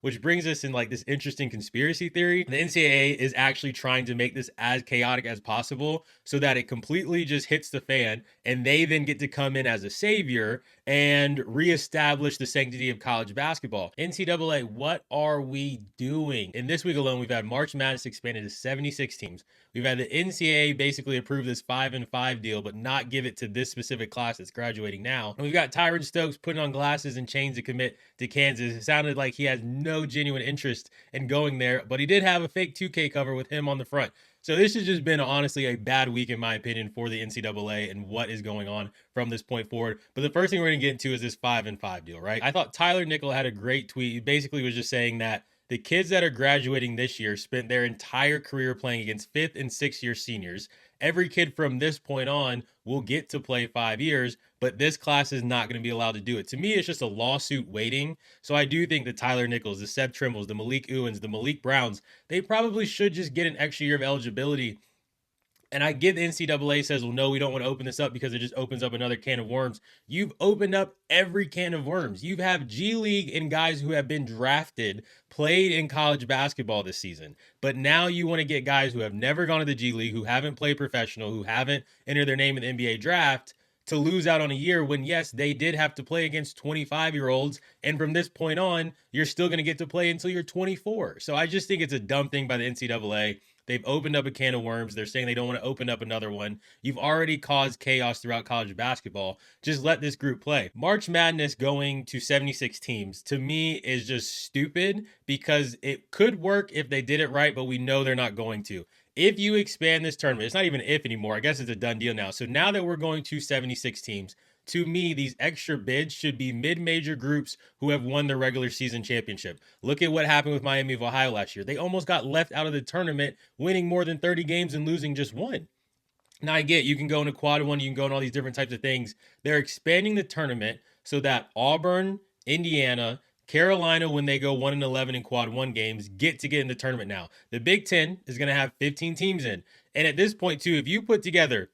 which brings us in like this interesting conspiracy theory. The NCAA is actually trying to make this as chaotic as possible so that it completely just hits the fan and they then get to come in as a savior and reestablish the sanctity of college basketball. NCAA, what are we doing? In this week alone, we've had March Madness expanded to 76 teams. We've had the NCAA basically approve this 5-5 deal, but not give it to this specific class that's graduating now. And we've got Tyran Stokes putting on glasses and chains to commit to Kansas. It sounded like he has no genuine interest in going there, but he did have a fake 2K cover with him on the front. So this has just been honestly a bad week, in my opinion, for the NCAA and what is going on from this point forward. But the first thing we're going to get into is this 5-5 deal, right? I thought Tyler Nickel had a great tweet. He basically was just saying that the kids that are graduating this year spent their entire career playing against 5th and 6th year seniors. Every kid from this point on will get to play 5 years, but this class is not going to be allowed to do it. To me, it's just a lawsuit waiting. So I do think the Tyler Nichols, the Seth Trimbles, the Maliq Ewans, the Maliq Browns, they probably should just get an extra year of eligibility. And I get the NCAA says, well, no, we don't want to open this up because it just opens up another can of worms. You've opened up every can of worms. You have G League and guys who have been drafted, played in college basketball this season. But now you want to get guys who have never gone to the G League, who haven't played professional, who haven't entered their name in the NBA draft to lose out on a year when, yes, they did have to play against 25-year-olds. And from this point on, you're still going to get to play until you're 24. So I just think it's a dumb thing by the NCAA. They've opened up a can of worms. They're saying they don't want to open up another one. You've already caused chaos throughout college basketball. Just let this group play. March Madness going to 76 teams, to me, is just stupid because it could work if they did it right, but we know they're not going to. If you expand this tournament, it's not even if anymore. I guess it's a done deal now. So now that we're going to 76 teams, to me, these extra bids should be mid-major groups who have won the regular season championship. Look at what happened with Miami of Ohio last year. They almost got left out of the tournament, winning more than 30 games and losing just one. Now I get you can go into quad one, you can go in all these different types of things. They're expanding the tournament so that Auburn, Indiana, Carolina, when they go 1-11 in quad one games, get to get in the tournament now. The Big Ten is going to have 15 teams in. And at this point, too, if you put together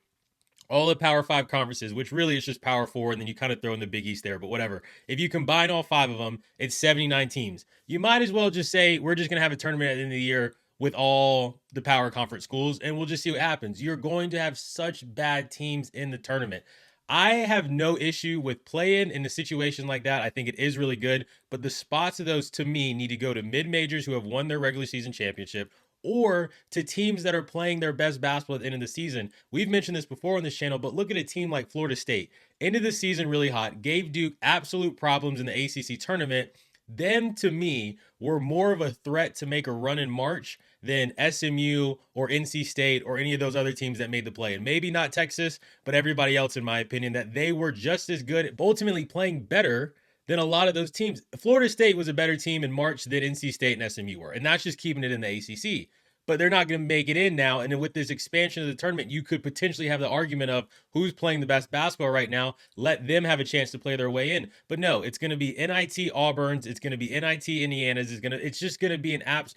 all the Power Five conferences, which really is just Power Four, and then you kind of throw in the Big East there, but whatever. If you combine all five of them, it's 79 teams. You might as well just say, we're just going to have a tournament at the end of the year with all the power conference schools, and we'll just see what happens. You're going to have such bad teams in the tournament. I have no issue with playing in a situation like that. I think it is really good, but the spots of those to me need to go to mid-majors who have won their regular season championship or to teams that are playing their best basketball at the end of the season. We've mentioned this before on this channel, but look at a team like Florida State. Ended the season really hot, gave Duke absolute problems in the ACC tournament. Them, to me, were more of a threat to make a run in March than SMU or NC State or any of those other teams that made the play. And maybe not Texas, but everybody else, in my opinion, that they were just as good, ultimately playing better than a lot of those teams. Florida State was a better team in March than NC State and SMU were. And that's just keeping it in the ACC. But they're not going to make it in now. And then with this expansion of the tournament, you could potentially have the argument of who's playing the best basketball right now. Let them have a chance to play their way in. But no, it's going to be NIT Auburn's. It's going to be NIT Indiana's. It's just going to be an app.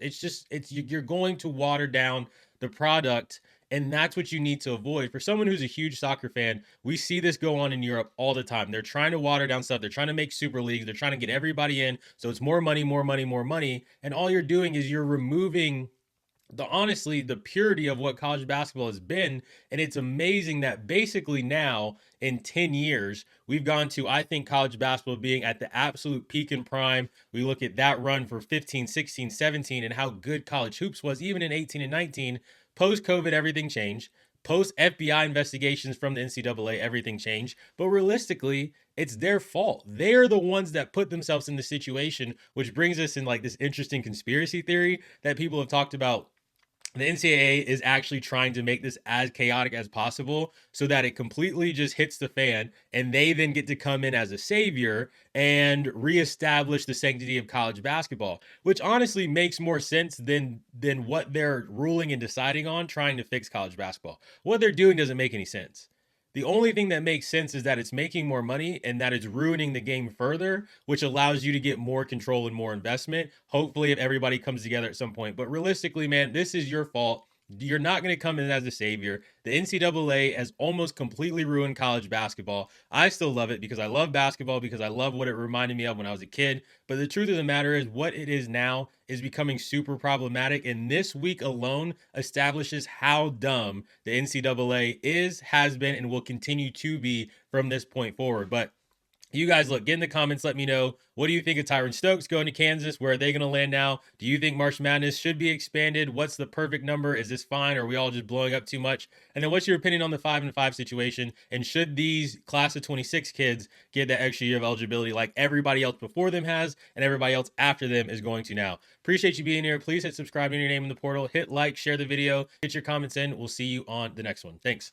You're going to water down the product. And that's what you need to avoid. For someone who's a huge soccer fan, we see this go on in Europe all the time. They're trying to water down stuff. They're trying to make super leagues. They're trying to get everybody in. So it's more money, more money, more money. And all you're doing is you're removing the purity of what college basketball has been. And it's amazing that basically now in 10 years, we've gone to, I think, college basketball being at the absolute peak and prime. We look at that run for 15, 16, 17 and how good college hoops was even in 18 and 19. Post-COVID, everything changed. Post-FBI investigations from the NCAA, everything changed. But realistically, it's their fault. They're the ones that put themselves in the situation, which brings us in like this interesting conspiracy theory that people have talked about. The NCAA is actually trying to make this as chaotic as possible so that it completely just hits the fan and they then get to come in as a savior and reestablish the sanctity of college basketball, which honestly makes more sense than what they're ruling and deciding on trying to fix college basketball. What they're doing doesn't make any sense. The only thing that makes sense is that it's making more money and that it's ruining the game further, which allows you to get more control and more investment. Hopefully, if everybody comes together at some point. But realistically, man, this is your fault. You're not going to come in as a savior. The NCAA has almost completely ruined college basketball. I still love it because I love basketball, because I love what it reminded me of when I was a kid. But the truth of the matter is, what it is now is becoming super problematic. And this week alone establishes how dumb the NCAA is, has been, and will continue to be from this point forward. But you guys, look, get in the comments. Let me know. What do you think of Tyran Stokes going to Kansas? Where are they going to land now? Do you think March Madness should be expanded? What's the perfect number? Is this fine? Or are we all just blowing up too much? And then what's your opinion on the 5-5 situation? And should these class of 26 kids get that extra year of eligibility like everybody else before them has and everybody else after them is going to now? Appreciate you being here. Please hit subscribe in your name in the portal. Hit like, share the video, get your comments in. We'll see you on the next one. Thanks.